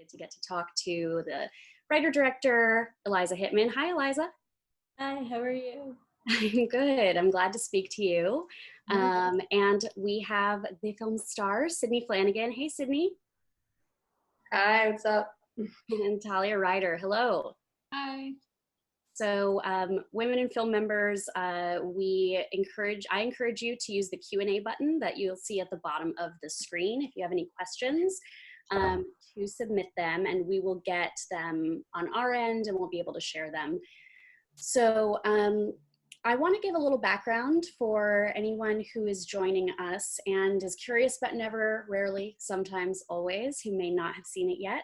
To get to talk to the writer-director, Eliza Hittman. Hi, Eliza. Hi, how are you? I'm good. I'm glad to speak to you. And we have the film star, Sydney Flanagan. Hey, Sydney. Hi, what's up? And Talia Ryder. Hello. Hi. So, women in film members, I encourage you to use the Q&A button that you'll see at the bottom of the screen if you have any questions. To submit them, and we will get them on our end and we'll be able to share them. So I want to give a little background for anyone who is joining us and is curious but never, rarely, sometimes, always, who may not have seen it yet.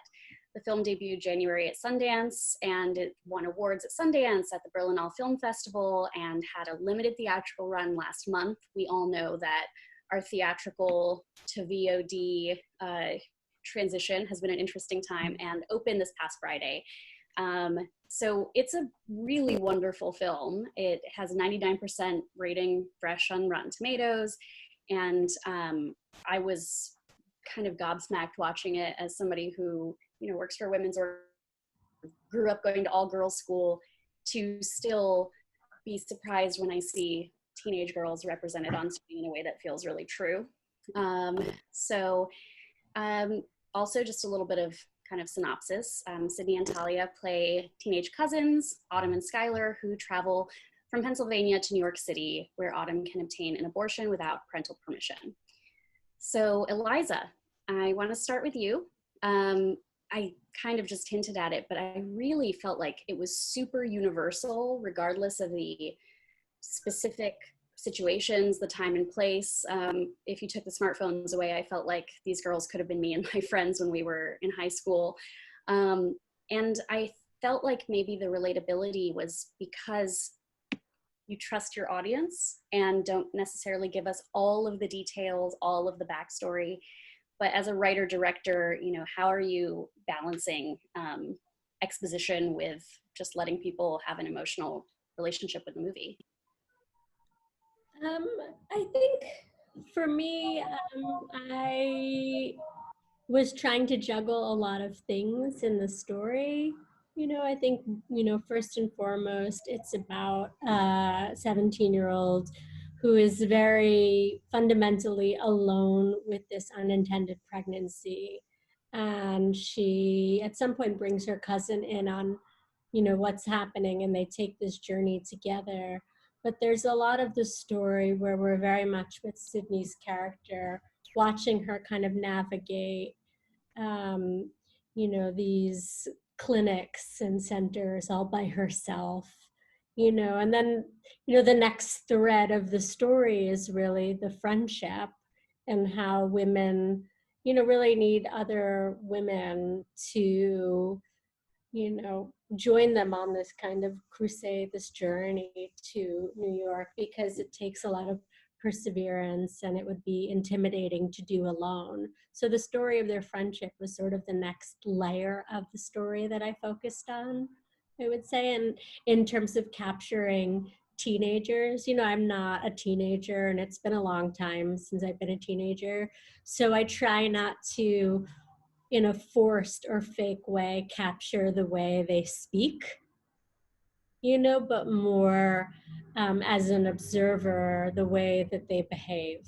The film debuted January at Sundance, and it won awards at Sundance, at the Berlinale Film Festival, and had a limited theatrical run last month. We all know that our theatrical to VOD transition has been an interesting time, and opened this past Friday. So it's a really wonderful film. It has a 99% rating, fresh on Rotten Tomatoes, and I was kind of gobsmacked watching it as somebody who, you know, works for a women's or grew up going to all-girls school, to still be surprised when I see teenage girls represented on screen in a way that feels really true. Also, just a little bit of kind of synopsis. Sydney and Talia play teenage cousins, Autumn and Skylar, who travel from Pennsylvania to New York City, where Autumn can obtain an abortion without parental permission. So, Eliza, I want to start with you. I kind of just hinted at it, but I really felt like it was super universal, regardless of the specific situations, the time and place. If you took the smartphones away, I felt like these girls could have been me and my friends when we were in high school. And I felt like maybe the relatability was because you trust your audience and don't necessarily give us all of the details, all of the backstory. But as a writer-director, you know, how are you balancing exposition with just letting people have an emotional relationship with the movie? I think for me, I was trying to juggle a lot of things in the story. You know, I think, you know, first and foremost, it's about a 17-year-old who is very fundamentally alone with this unintended pregnancy. And she, at some point, brings her cousin in on, you know, what's happening, and they take this journey together. But there's a lot of the story where we're very much with Sydney's character, watching her kind of navigate, you know, these clinics and centers all by herself, you know. And then, you know, the next thread of the story is really the friendship and how women, you know, really need other women to, you know, join them on this kind of crusade, this journey to New York, because it takes a lot of perseverance and it would be intimidating to do alone. So the story of their friendship was sort of the next layer of the story that I focused on, I would say. And in terms of capturing teenagers, you know, I'm not a teenager, and it's been a long time since I've been a teenager. So I try not to, in a forced or fake way, capture the way they speak, you know, but more as an observer, the way that they behave.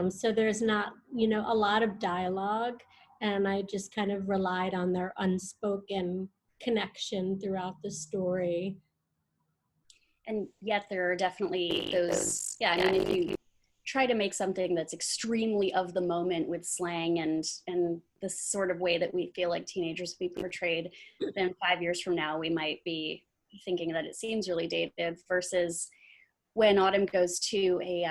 So there's not, you know, a lot of dialogue, and I just kind of relied on their unspoken connection throughout the story. And yet there are definitely those, yeah, I mean, if you try to make something that's extremely of the moment with slang and the sort of way that we feel like teenagers be portrayed, then 5 years from now, we might be thinking that it seems really dated, versus when Autumn goes to a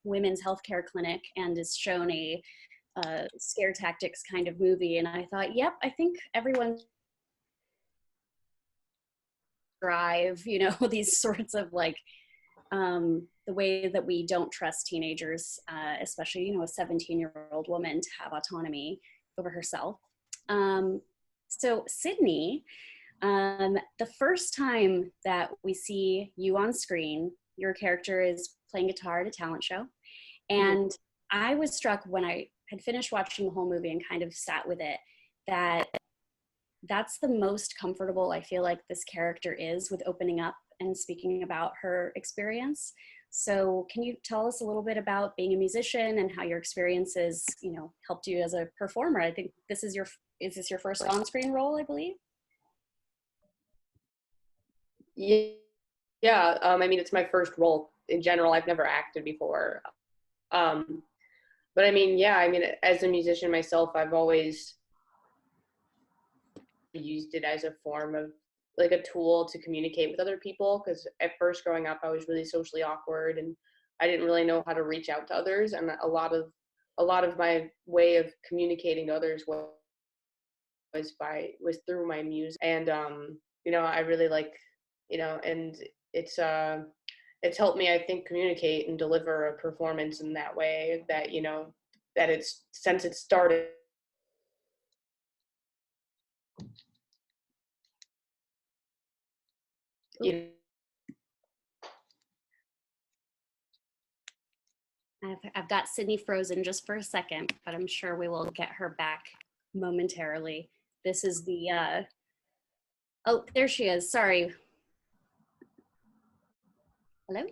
women's healthcare clinic and is shown a scare tactics kind of movie. And I thought, yep, I think everyone drive, you know, these sorts of like, the way that we don't trust teenagers, especially, you know, a 17-year-old woman, to have autonomy over herself. So Sydney, the first time that we see you on screen, your character is playing guitar at a talent show. And I was struck when I had finished watching the whole movie and kind of sat with it, that's the most comfortable I feel like this character is with opening up and speaking about her experience. So can you tell us a little bit about being a musician and how your experiences, helped you as a performer? I think is this your first on-screen role, I believe? Yeah. I mean, it's my first role in general. I've never acted before. But I mean, yeah, I mean, as a musician myself, I've always used it as a form of like a tool to communicate with other people, because at first growing up I was really socially awkward and I didn't really know how to reach out to others, and a lot of my way of communicating to others was through my music. And I really like, and it's helped me, I think, communicate and deliver a performance in that way that that it's since it started. I've got Sydney frozen just for a second, but I'm sure we will get her back momentarily. This is the, oh, there she is, sorry. Hello?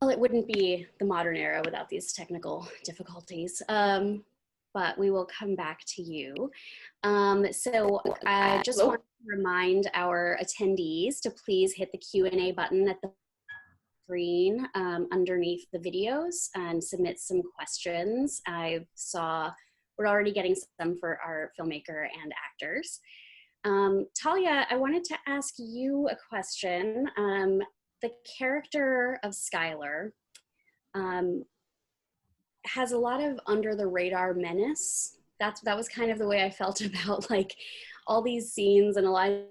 Well, it wouldn't be the modern era without these technical difficulties, but we will come back to you. So I just want to remind our attendees to please hit the Q&A button at the screen underneath the videos and submit some questions. I saw we're already getting some for our filmmaker and actors. Talia, I wanted to ask you a question. The character of Skylar has a lot of under the radar menace. That was kind of the way I felt about like all these scenes and a lot of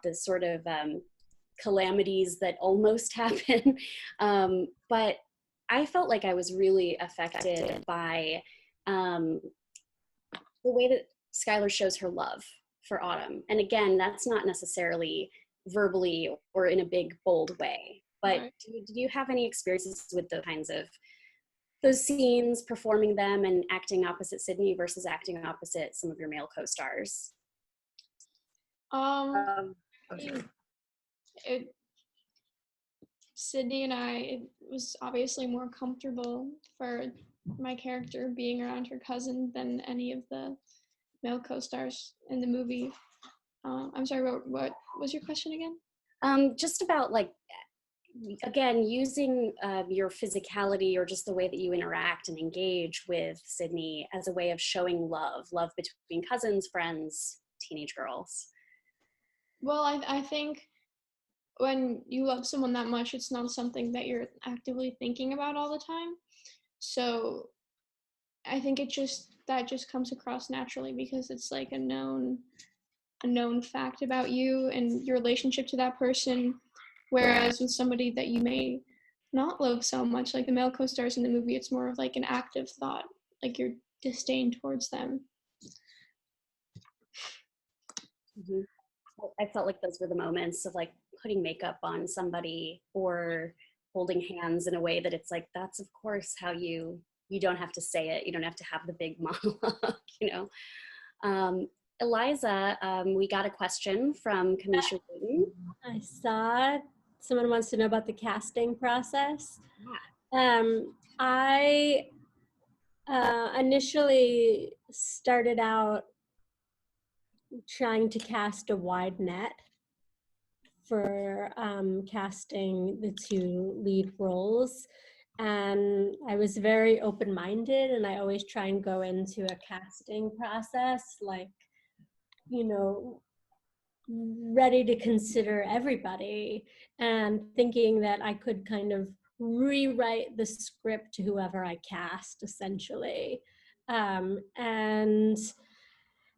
this sort of calamities that almost happen. But I felt like I was really affected by the way that Skylar shows her love for Autumn. And again, that's not necessarily verbally or in a big, bold way. But Right. do you have any experiences with the kinds of those scenes, performing them and acting opposite Sydney versus acting opposite some of your male co-stars? Sydney and it was obviously more comfortable for my character being around her cousin than any of the male co-stars in the movie. I'm sorry, what was your question again? Just about like, again, using your physicality or just the way that you interact and engage with Sydney as a way of showing love between cousins, friends, teenage girls. Well, I think when you love someone that much, it's not something that you're actively thinking about all the time. So I think that just comes across naturally because it's like a known fact about you and your relationship to that person. Whereas with somebody that you may not love so much, like the male co-stars in the movie, it's more of like an active thought, like your disdain towards them. Mm-hmm. I felt like those were the moments of like putting makeup on somebody or holding hands in a way that it's like, that's of course how you don't have to say it. You don't have to have the big monologue, Eliza, we got a question from Kamisha Wooten. I saw someone wants to know about the casting process. Yeah. I initially started out trying to cast a wide net for casting the two lead roles. And I was very open-minded, and I always try and go into a casting process like, ready to consider everybody and thinking that I could kind of rewrite the script to whoever I cast, essentially. And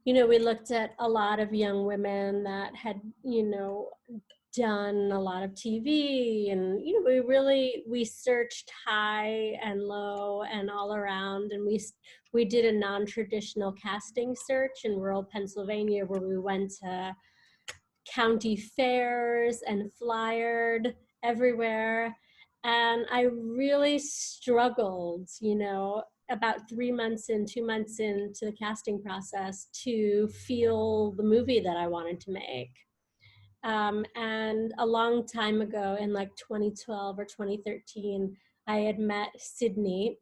we looked at a lot of young women that had, done a lot of TV, and we searched high and low and all around, and we did a non-traditional casting search in rural Pennsylvania where we went to county fairs and flyered everywhere. And I really struggled, about 3 months in, 2 months into the casting process to feel the movie that I wanted to make. And a long time ago, in like 2012 or 2013, I had met Sydney,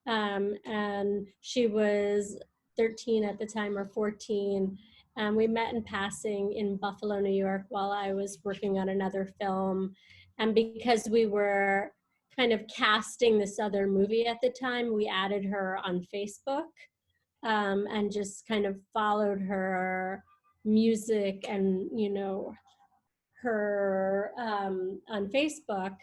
and she was 13 at the time, or 14. And we met in passing in Buffalo, New York, while I was working on another film. And because we were kind of casting this other movie at the time, we added her on Facebook, and just kind of followed her music and, her on Facebook.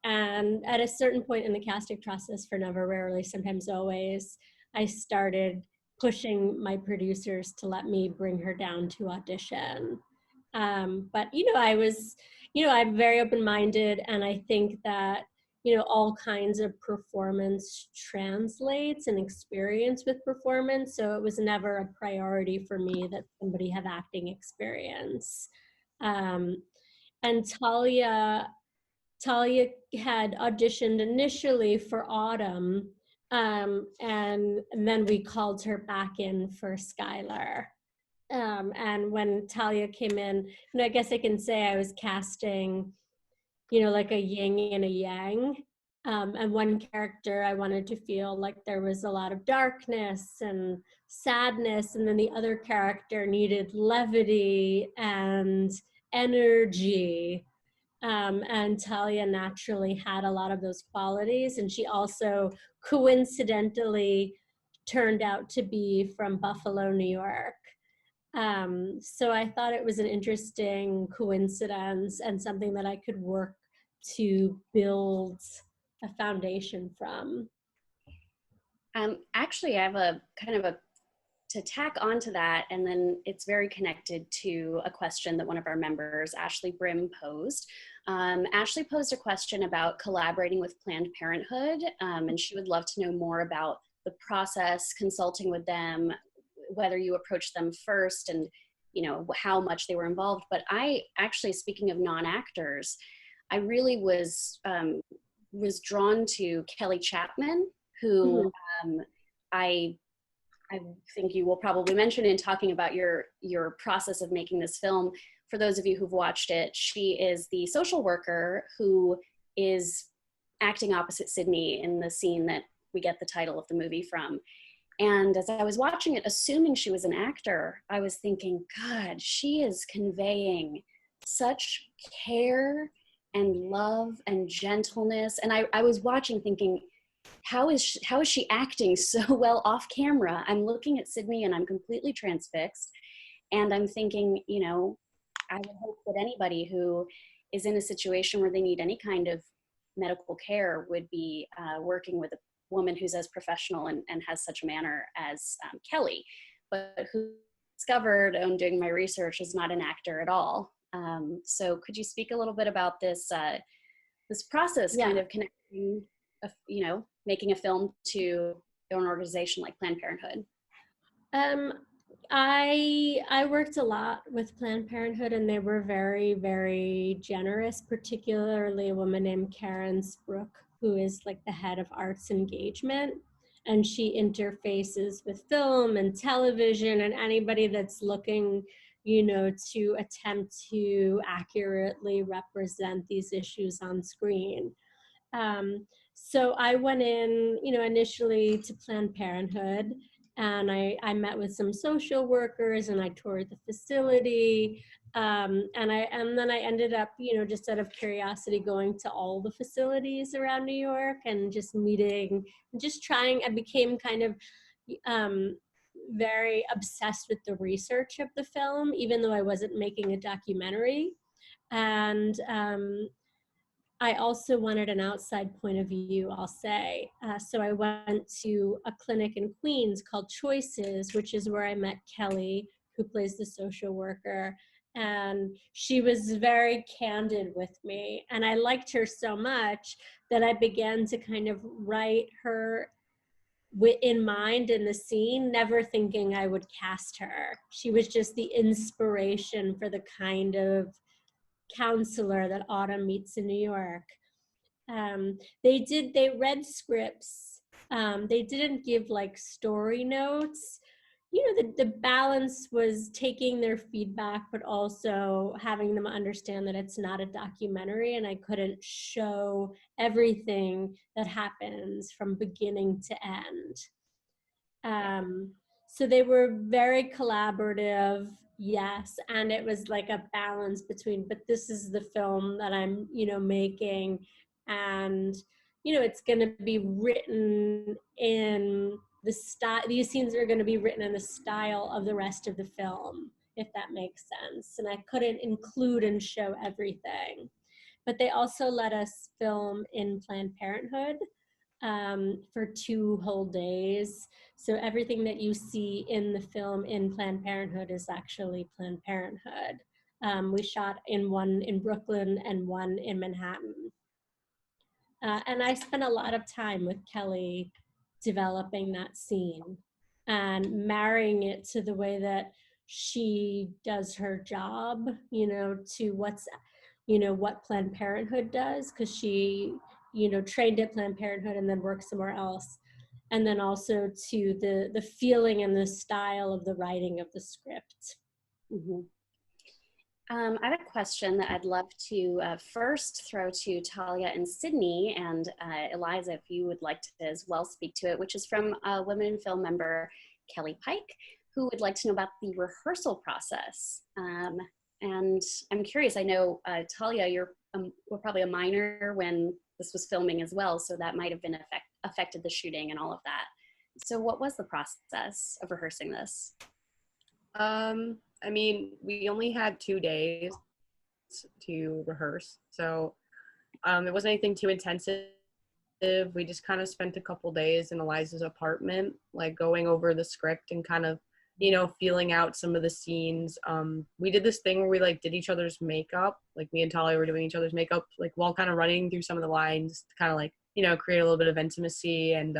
And at a certain point in the casting process for Never, Rarely, Sometimes, Always, I started pushing my producers to let me bring her down to audition. But, I'm very open-minded, and I think that, all kinds of performance translates and experience with performance. So it was never a priority for me that somebody have acting experience. And Talia had auditioned initially for Autumn, and then we called her back in for Skylar. And when Talia came in, and I guess I can say I was casting, like a yin and a yang. And one character I wanted to feel like there was a lot of darkness and sadness, and then the other character needed levity and energy. And Talia naturally had a lot of those qualities, and she also coincidentally turned out to be from Buffalo, New York. So I thought it was an interesting coincidence and something that I could work to build a foundation from. Actually, I have a kind of to tack onto that, and then it's very connected to a question that one of our members, Ashley Brim, posed. Ashley posed a question about collaborating with Planned Parenthood, and she would love to know more about the process, consulting with them, whether you approached them first, and how much they were involved. But I actually, speaking of non-actors, I really was drawn to Kelly Chapman, who I think you will probably mention in talking about your process of making this film. For those of you who've watched it, she is the social worker who is acting opposite Sydney in the scene that we get the title of the movie from. And as I was watching it, assuming she was an actor, I was thinking, God, she is conveying such care and love and gentleness. And I was watching thinking, how is she acting so well off camera? I'm looking at Sydney and I'm completely transfixed. And I'm thinking, I would hope that anybody who is in a situation where they need any kind of medical care would be working with a woman who's as professional and has such a manner as Kelly, but who discovered on doing my research is not an actor at all. So could you speak a little bit about this process, kind of connecting, making a film to an organization like Planned Parenthood? I worked a lot with Planned Parenthood, and they were very, very generous, particularly a woman named Karen Sprook, who is like the head of arts engagement. And she interfaces with film and television and anybody that's looking, to attempt to accurately represent these issues on screen. So I went in, initially to Planned Parenthood, and I met with some social workers, and I toured the facility, and then I ended up, just out of curiosity, going to all the facilities around New York and just meeting, just trying. I became kind of very obsessed with the research of the film, even though I wasn't making a documentary. And I also wanted an outside point of view, I'll say. So I went to a clinic in Queens called Choices, which is where I met Kelly, who plays the social worker. And she was very candid with me. And I liked her so much that I began to kind of write her in mind in the scene, never thinking I would cast her. She was just the inspiration for the kind of counselor that Autumn meets in New York. They read scripts. They didn't give like story notes. The balance was taking their feedback, but also having them understand that it's not a documentary and I couldn't show everything that happens from beginning to end. So they were very collaborative, yes, and it was like a balance between, but this is the film that I'm, making, and it's going to be written in the style. These scenes are going to be written in the style of the rest of the film, if that makes sense. And I couldn't include and show everything, but they also let us film in Planned Parenthood for 2 whole days. So everything that you see in the film in Planned Parenthood is actually Planned Parenthood. We shot in one in Brooklyn and one in Manhattan. And I spent a lot of time with Kelly developing that scene and marrying it to the way that she does her job, to what Planned Parenthood does, because she, trained at Planned Parenthood and then worked somewhere else. And then also to the feeling and the style of the writing of the script. Mm-hmm. I have a question that I'd love to first throw to Talia and Sydney, and Eliza, if you would like to as well speak to it, which is from Women in Film member Kelly Pike, who would like to know about the rehearsal process. And I'm curious, I know, Talia, were probably a minor when this was filming as well, so that might have been affected the shooting and all of that. So what was the process of rehearsing this? I mean, we only had 2 days to rehearse, so it wasn't anything too intensive. We just kind of spent a couple days in Eliza's apartment, like going over the script and kind of, feeling out some of the scenes. We did this thing where we like did each other's makeup, like me and Talia were doing each other's makeup, like while kind of running through some of the lines to kind of like, create a little bit of intimacy. And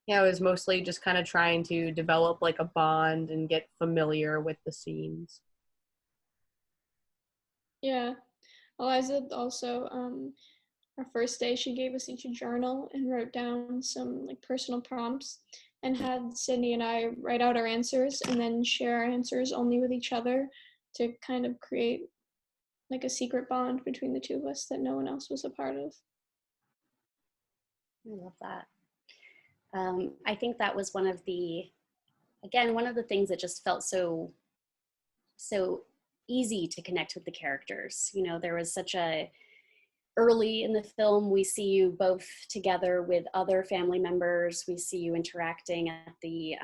yeah, it was mostly just kind of trying to develop like a bond and get familiar with the scenes. Yeah, Eliza also, our first day, she gave us each a journal and wrote down some like personal prompts and had Sydney and I write out our answers and then share our answers only with each other to kind of create like a secret bond between the two of us that no one else was a part of. I love that. I think that was one of the things that just felt so easy to connect with the characters. There was early in the film, we see you both together with other family members. We see you interacting at the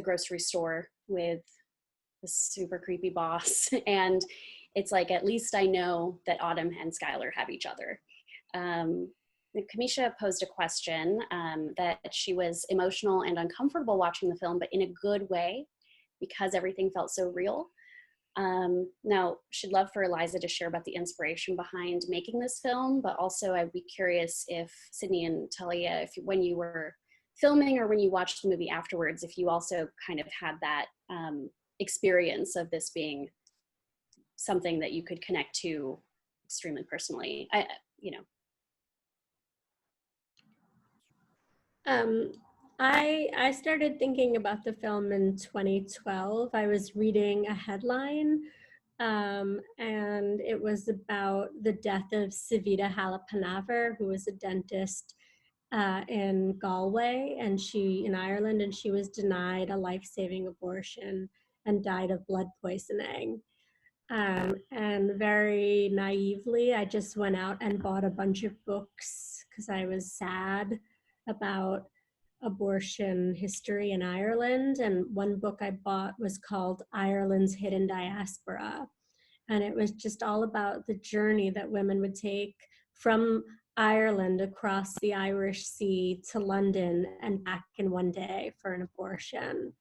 grocery store with the super creepy boss. And it's like, at least I know that Autumn and Skylar have each other. Kamisha posed a question that she was emotional and uncomfortable watching the film, but in a good way, because everything felt so real. Now, she'd love for Eliza to share about the inspiration behind making this film, but also I'd be curious if Sydney and Talia, when you were filming or when you watched the movie afterwards, if you also kind of had that experience of this being something that you could connect to extremely personally. I started thinking about the film in 2012. I was reading a headline, and it was about the death of Savita Halapanavar, who was a dentist in Galway, in Ireland, and she was denied a life-saving abortion and died of blood poisoning. And very naively, I just went out and bought a bunch of books because I was sad about abortion history in Ireland. And one book I bought was called Ireland's Hidden Diaspora. And it was just all about the journey that women would take from Ireland across the Irish Sea to London and back in one day for an abortion.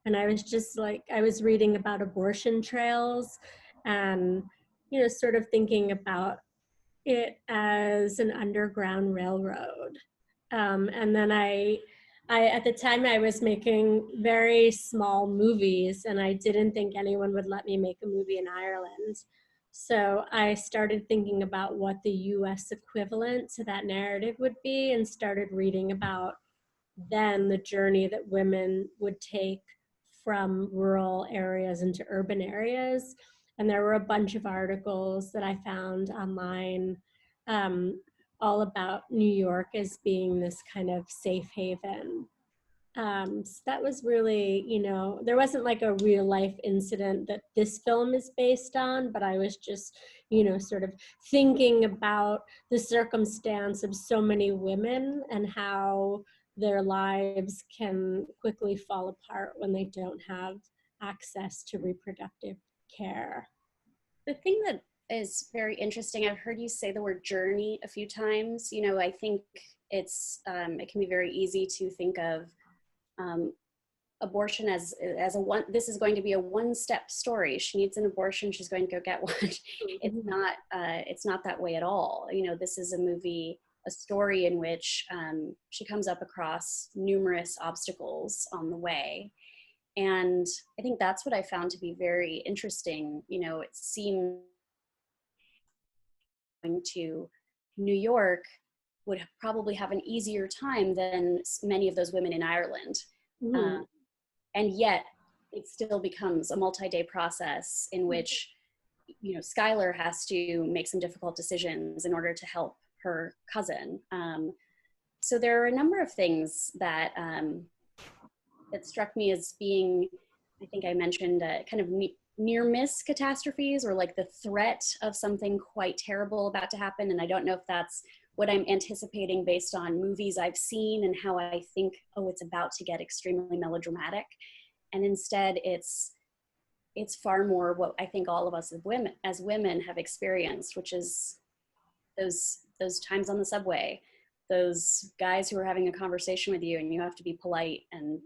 And I was just like, I was reading about abortion trails and, sort of thinking about it as an underground railroad. And then I at the time I was making very small movies and I didn't think anyone would let me make a movie in Ireland. So I started thinking about what the US equivalent to that narrative would be, and started reading about then the journey that women would take from rural areas into urban areas. And there were a bunch of articles that I found online, all about New York as being this kind of safe haven. So that was really, there wasn't like a real life incident that this film is based on, but I was just, sort of thinking about the circumstance of so many women and how their lives can quickly fall apart when they don't have access to reproductive care. The thing that is very interesting, I've heard you say the word journey a few times. I think it can be very easy to think of abortion as a one. This is going to be a one-step story. She needs an abortion, she's going to go get one. It's not that way at all. This is a story in which she comes up across numerous obstacles on the way. And I think that's what I found to be very interesting. It seemed going to New York would probably have an easier time than many of those women in Ireland. And yet it still becomes a multi-day process in which, Skylar has to make some difficult decisions in order to help her cousin. So there are a number of things that struck me as being, I think I mentioned, kind of near miss catastrophes, or like the threat of something quite terrible about to happen. And I don't know if that's what I'm anticipating based on movies I've seen and how I think, oh, it's about to get extremely melodramatic. And instead it's far more what I think all of us as women have experienced, which is those times on the subway, those guys who are having a conversation with you and you have to be polite and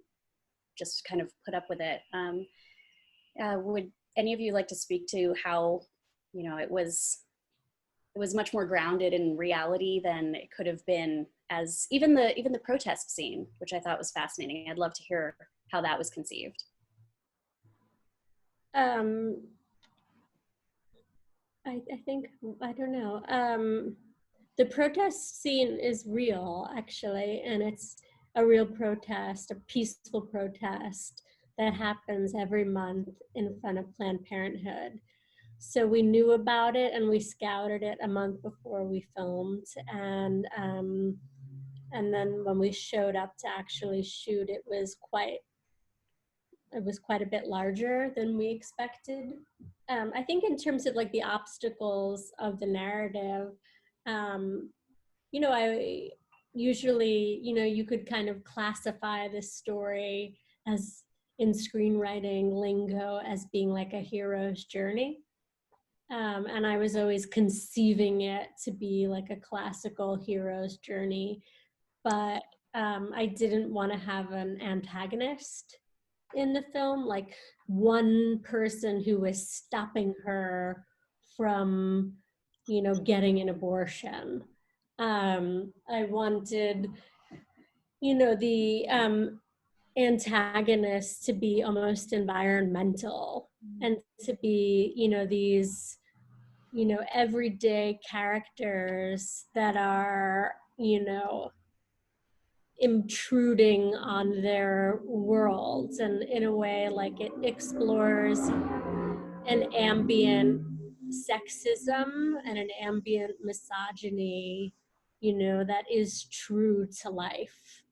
just kind of put up with it. Would any of you like to speak to how, it was much more grounded in reality than it could have been, as even the protest scene, which I thought was fascinating. I'd love to hear how that was conceived. I think, I don't know. The protest scene is real, actually, and it's a real protest, a peaceful protest that happens every month in front of Planned Parenthood. So we knew about it and we scouted it a month before we filmed, and then when we showed up to actually shoot, it was quite a bit larger than we expected. I think in terms of like the obstacles of the narrative, I usually, you could kind of classify this story as, in screenwriting lingo, as being like a hero's journey. And I was always conceiving it to be like a classical hero's journey, but I didn't want to have an antagonist in the film, like one person who was stopping her from, getting an abortion. I wanted, the antagonist to be almost environmental, and to be, these, everyday characters that are, intruding on their worlds, and in a way, like, it explores an ambient sexism and an ambient misogyny, that is true to life.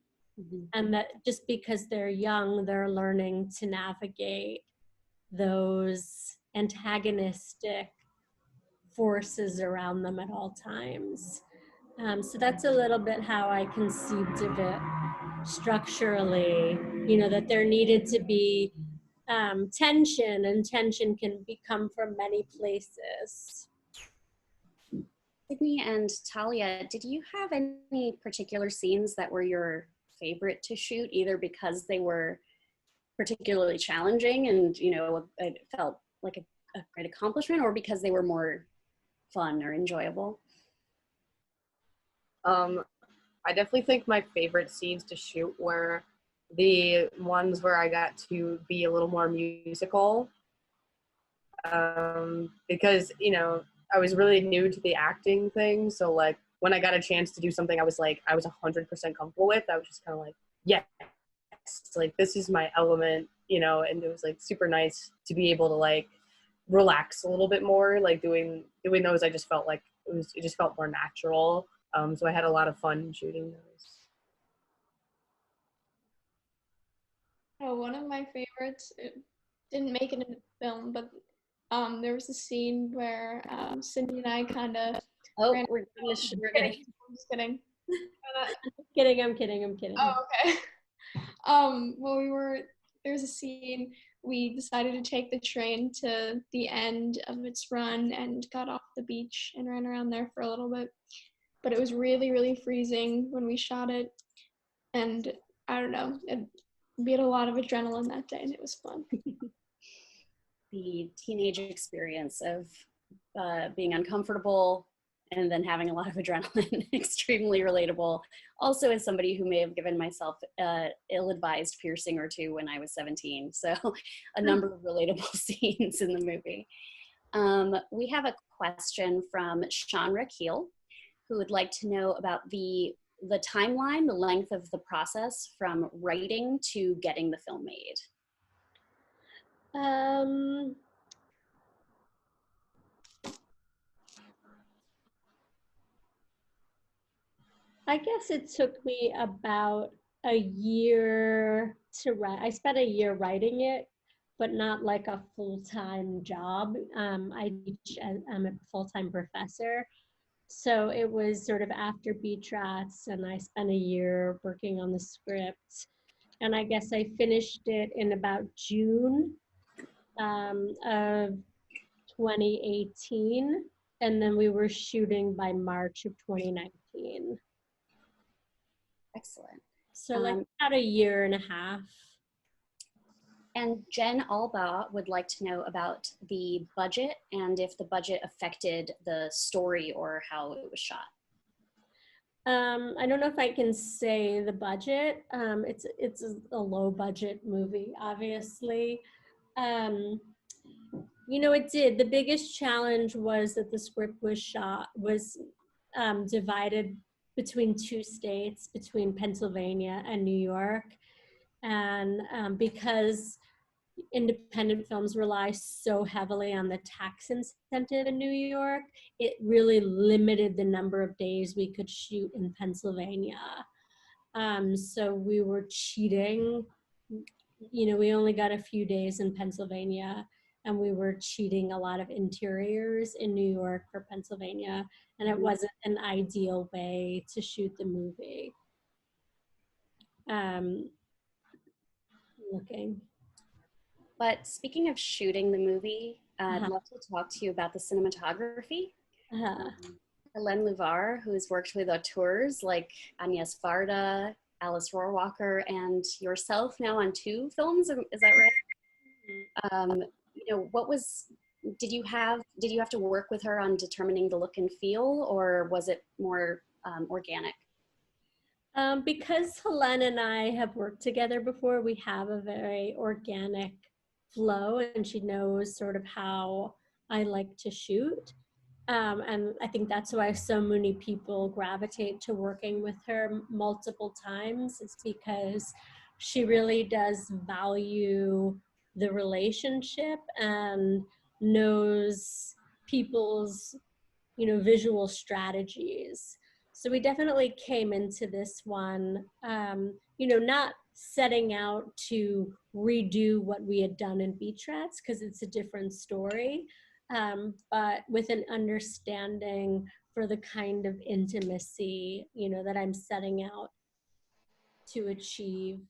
And that just because they're young, they're learning to navigate those antagonistic forces around them at all times. So that's a little bit how I conceived of it structurally, that there needed to be tension, and tension can come from many places. Sydney and Talia, did you have any particular scenes that were your favorite to shoot, either because they were particularly challenging and, it felt like a great accomplishment, or because they were more fun or enjoyable? I definitely think my favorite scenes to shoot were the ones where I got to be a little more musical. because, you know, I was really new to the acting thing. So like when I got a chance to do something I was 100% comfortable with, I was just kind of like, yes, like this is my element, you know, and it was like super nice to be able to like relax a little bit more, like doing those. I just felt like it just felt more natural. So I had a lot of fun shooting those. Oh, one of my favorites, it didn't make it in the film, but there was a scene where Cindy and I kind of Oh, ran. we're gonna. I'm just kidding. I'm kidding. Oh, okay. Well, there was a scene, we decided to take the train to the end of its run and got off the beach and ran around there for a little bit. But it was really, really freezing when we shot it. And I don't know, we had a lot of adrenaline that day and it was fun. The teenage experience of being uncomfortable and then having a lot of adrenaline, extremely relatable. Also, as somebody who may have given myself ill-advised piercing or two when I was 17. So a number of relatable scenes in the movie. We have a question from Sean Rakeel, who would like to know about the timeline, the length of the process from writing to getting the film made. I guess it took me about a year to write. I spent a year writing it, but not like a full-time job. I'm a full-time professor. So it was sort of after beach rats, and I spent a year working on the script. And I guess I finished it in about June of 2018. And then we were shooting by March of 2019. Excellent. So like about a year and a half. And Jen Alba would like to know about the budget and if the budget affected the story or how it was shot. I don't know if I can say the budget. It's a low budget movie, obviously. You know, it did. The biggest challenge was that the script was divided between two states, between Pennsylvania and New York. And because independent films rely so heavily on the tax incentive in New York, it really limited the number of days we could shoot in Pennsylvania. So we were cheating. You know, we only got a few days in Pennsylvania, and we were cheating a lot of interiors in New York for Pennsylvania, and it wasn't an ideal way to shoot the movie. Looking. But speaking of shooting the movie, I'd love to talk to you about the cinematography. Hélène Luvar, who's worked with auteurs like Agnes Varda, Alice Rohrwacher, and yourself now on 2 films, is that right? You know, did you have to work with her on determining the look and feel, or was it more organic? Because Hélène and I have worked together before, we have a very organic flow, and she knows sort of how I like to shoot. And I think that's why so many people gravitate to working with her multiple times. It's because she really does value the relationship and knows people's, you know, visual strategies. So we definitely came into this one, you know, not setting out to redo what we had done in Beach Rats, because it's a different story, but with an understanding for the kind of intimacy, you know, that I'm setting out to achieve.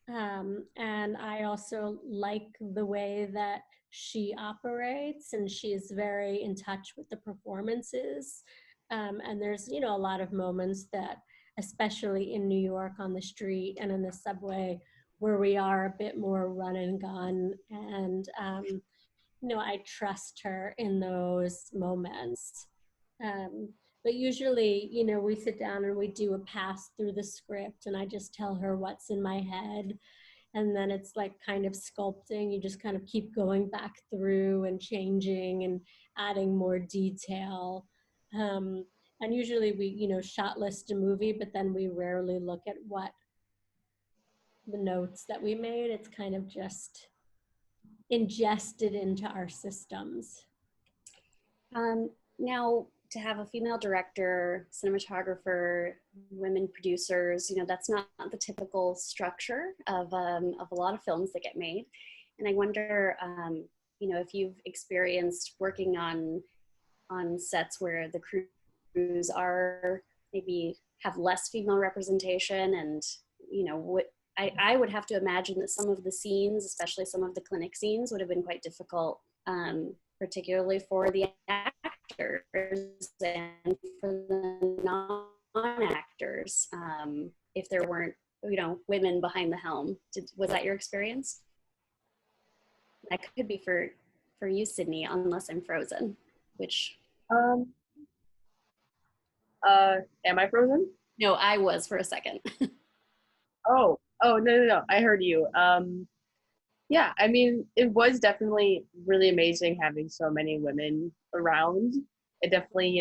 And I also like the way that she operates, and she is very in touch with the performances. And there's, you know, a lot of moments that, especially in New York on the street and in the subway, where we are a bit more run and gun. And, you know, I trust her in those moments. But usually, you know, we sit down and we do a pass through the script, and I just tell her what's in my head. and then it's like kind of sculpting. You just kind of keep going back through and changing and adding more detail. And usually we, shot list a movie, but then we rarely look at what the notes that we made. It's kind of just ingested into our systems. Now, to have a female director, cinematographer, women producers, that's not the typical structure of a lot of films that get made. And I wonder, if you've experienced working on sets where the crews are maybe have less female representation, and I would have to imagine that some of the scenes, especially some of the clinic scenes, would have been quite difficult, particularly for the actors and for the non-actors, if there weren't, women behind the helm. Was that your experience? That could be for you, Sydney, unless I'm frozen, which... Am I frozen? No, I was for a second. Oh, no. I heard you. Yeah, I mean, it was definitely really amazing having so many women around. It definitely,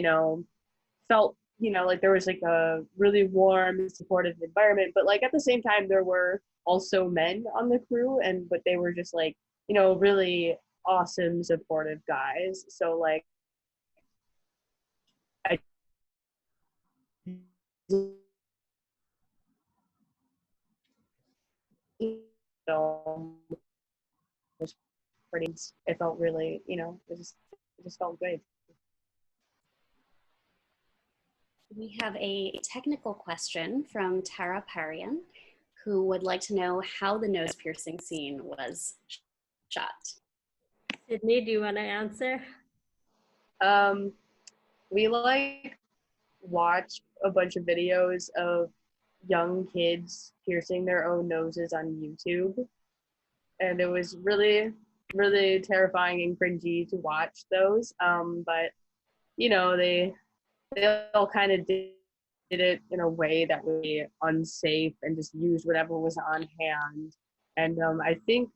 felt, like there was like a really warm, supportive environment. But like at the same time, there were also men on the crew, but they were just like, really awesome, supportive guys. So like, I was pretty, it felt really, it just felt good. We have a technical question from Tara Parian, who would like to know how the nose piercing scene was shot. Sydney, do you want to answer? We like watch a bunch of videos of young kids piercing their own noses on YouTube, and it was really, really terrifying and cringy to watch those. But they all kind of did it in a way that would be unsafe and just used whatever was on hand. And I think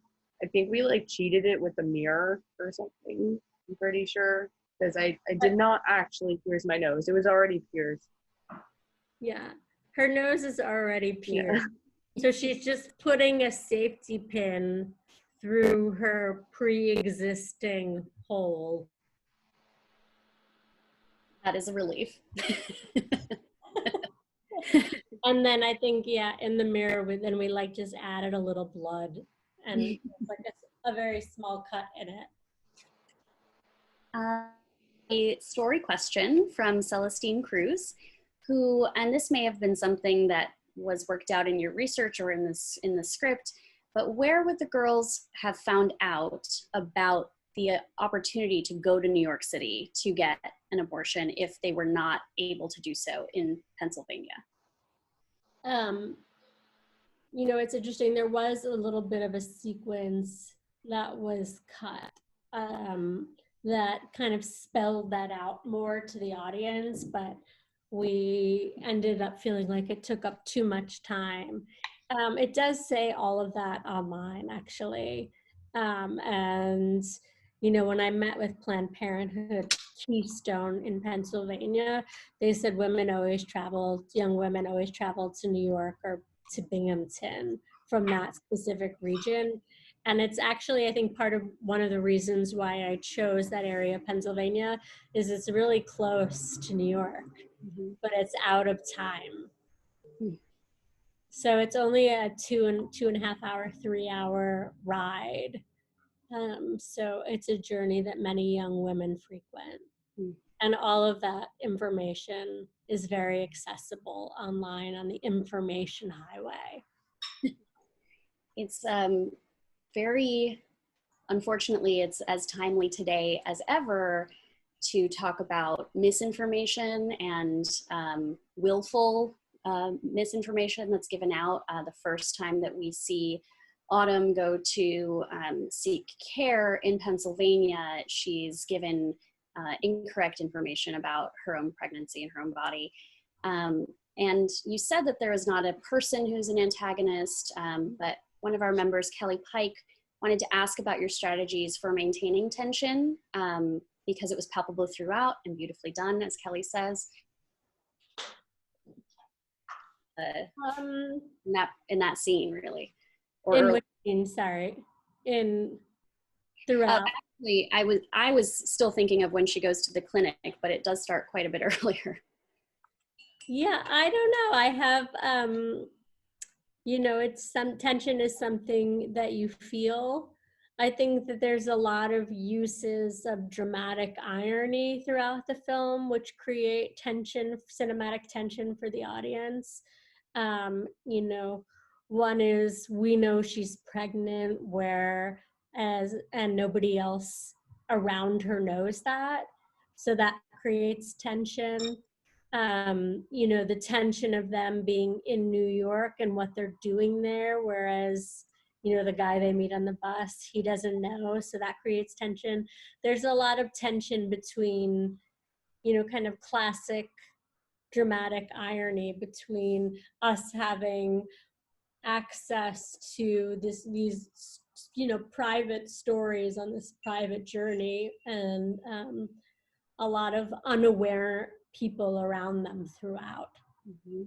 we like cheated it with a mirror or something. I'm pretty sure, because I did not actually pierce my nose. It was already pierced. Yeah, her nose is already pierced. Yeah. So she's just putting a safety pin through her pre-existing hole. That is a relief. And then I think, yeah, in the mirror, then we like just added a little blood and like a very small cut in it. A story question from Celestine Cruz, who, and this may have been something that was worked out in your research or in the script, but where would the girls have found out about the opportunity to go to New York City to get an abortion if they were not able to do so in Pennsylvania? It's interesting. There was a little bit of a sequence that was cut that kind of spelled that out more to the audience, but we ended up feeling like it took up too much time. It does say all of that online, actually. And, when I met with Planned Parenthood Keystone in Pennsylvania, they said young women always travel to New York or to Binghamton from that specific region. And it's actually, I think, one of the reasons why I chose that area of Pennsylvania is it's really close to New York, but it's out of time. So it's only a 2.5 hour, 3 hour ride. So it's a journey that many young women frequent. And all of that information is very accessible online on the information highway. It's unfortunately, it's as timely today as ever to talk about misinformation and willful misinformation that's given out. The first time that we see Autumn go to seek care in Pennsylvania, she's given incorrect information about her own pregnancy and her own body. And you said that there is not a person who's an antagonist, but one of our members, Kelly Pike, wanted to ask about your strategies for maintaining tension, because it was palpable throughout and beautifully done, as Kelly says. In that scene, really. Or in early. which scene, sorry, in throughout. Actually, I was still thinking of when she goes to the clinic, but it does start quite a bit earlier. Yeah, I don't know. I have, you know, it's some tension is something that you feel. I think that there's a lot of uses of dramatic irony throughout the film, which create tension, cinematic tension for the audience. You know, one is we know she's pregnant, and nobody else around her knows that, so that creates tension. You know, the tension of them being in New York and what they're doing there, whereas, you know, the guy they meet on the bus, he doesn't know, so that creates tension. There's a lot of tension between, you know, kind of classic dramatic irony between us having access to these, you know, private stories on this private journey, and a lot of unaware people around them throughout. Mm-hmm.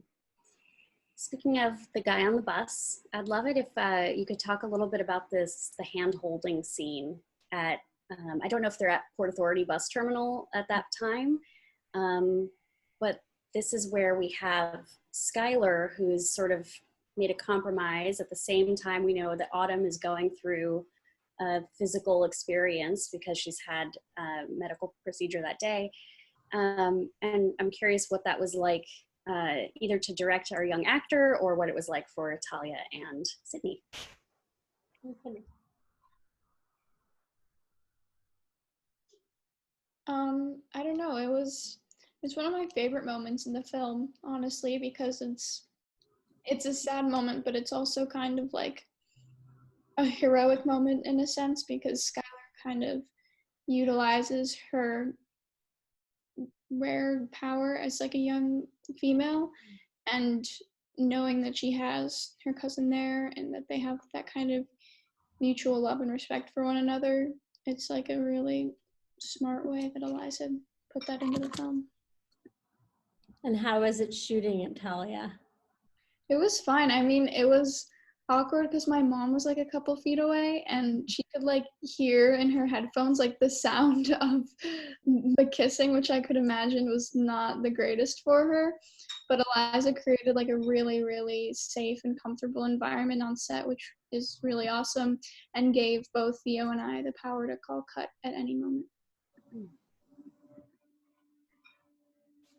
Speaking of the guy on the bus, I'd love it if you could talk a little bit about the hand-holding scene at, I don't know if they're at Port Authority bus terminal at that time, but this is where we have Skylar, who's sort of made a compromise. At the same time, we know that Autumn is going through a physical experience because she's had a medical procedure that day. And I'm curious what that was like, either to direct our young actor or what it was like for Talia and Sydney. I don't know. It's one of my favorite moments in the film, honestly, because it's a sad moment, but it's also kind of like a heroic moment in a sense, because Skylar kind of utilizes her rare power as like a young female, and knowing that she has her cousin there and that they have that kind of mutual love and respect for one another, it's like a really smart way that Eliza put that into the film. And how was it shooting it, Talia? It was fine. I mean, it was awkward because my mom was like a couple feet away, and she could like hear in her headphones like the sound of the kissing, which I could imagine was not the greatest for her. But Eliza created like a really, really safe and comfortable environment on set, which is really awesome, and gave both Theo and I the power to call cut at any moment.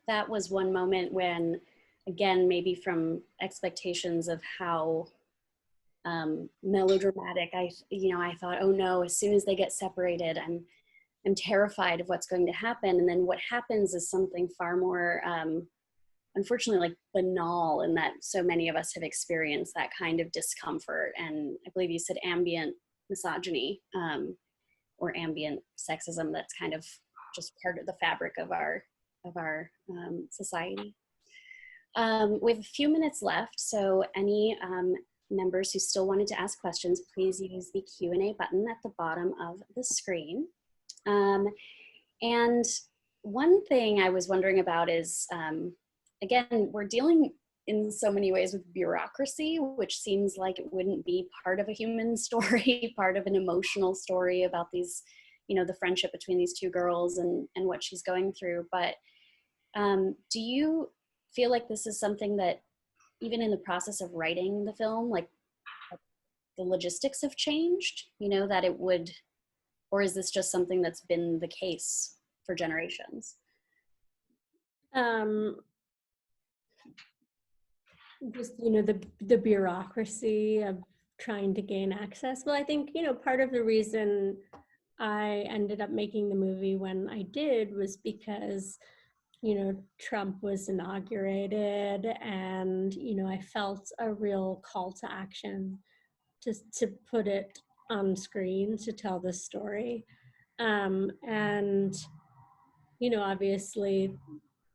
That was one moment when, again, maybe from expectations of how melodramatic, I thought, oh no, as soon as they get separated, I'm terrified of what's going to happen. And then what happens is something far more, unfortunately, like banal, in that so many of us have experienced that kind of discomfort. And I believe you said ambient misogyny, or ambient sexism, that's kind of just part of the fabric of our society. We have a few minutes left, so any members who still wanted to ask questions, please use the Q&A button at the bottom of the screen. And one thing I was wondering about is, again, we're dealing in so many ways with bureaucracy, which seems like it wouldn't be part of a human story, part of an emotional story about these, the friendship between these two girls and what she's going through. But do you feel like this is something that, even in the process of writing the film, like the logistics have changed, that it would, or is this just something that's been the case for generations? Just, the bureaucracy of trying to gain access. Well, I think, part of the reason I ended up making the movie when I did was because, Trump was inaugurated, and, I felt a real call to action to put it on screen to tell this story. And, obviously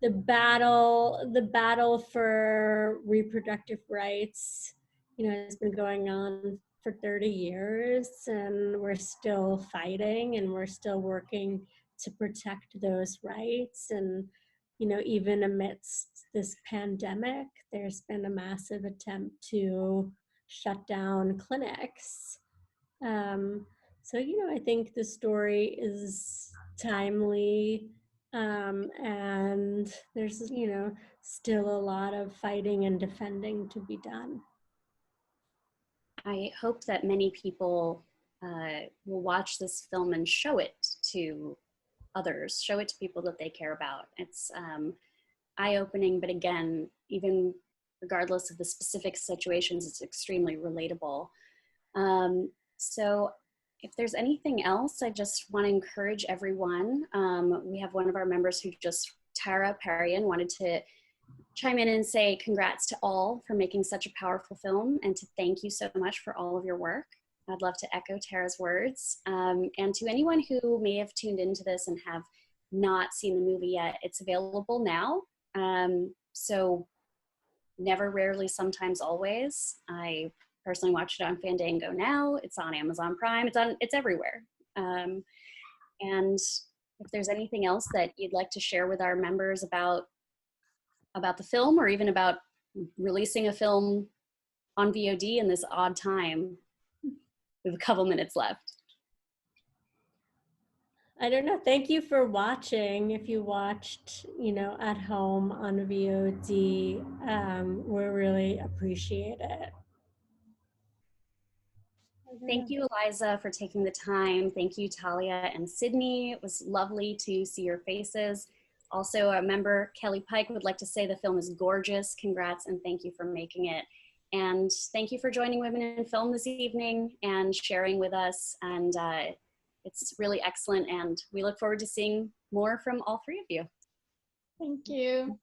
the battle for reproductive rights, has been going on for 30 years, and we're still fighting, and we're still working to protect those rights. And, you know, even amidst this pandemic, there's been a massive attempt to shut down clinics. So, you know, I think the story is timely, and there's, you know, still a lot of fighting and defending to be done. I hope that many people will watch this film and show it to others, show it to people that they care about. It's eye-opening, but again, even regardless of the specific situations, it's extremely relatable. So if there's anything else, I just want to encourage everyone. We have one of our members who just, Tara Parian, wanted to chime in and say congrats to all for making such a powerful film, and to thank you so much for all of your work. I'd love to echo Tara's words. And to anyone who may have tuned into this and have not seen the movie yet, it's available now. So never, rarely, sometimes, always. I personally watched it on Fandango now. It's on Amazon Prime. It's everywhere. And if there's anything else that you'd like to share with our members about the film, or even about releasing a film on VOD in this odd time, we have a couple minutes left. I don't know. Thank you for watching. If you watched, you know, at home on VOD, we really appreciate it. Thank you, Eliza, for taking the time. Thank you, Talia and Sydney. It was lovely to see your faces. Also, a member, Kelly Pike, would like to say the film is gorgeous. Congrats, and thank you for making it. And thank you for joining Women in Film this evening and sharing with us. And it's really excellent, and we look forward to seeing more from all three of you. Thank you.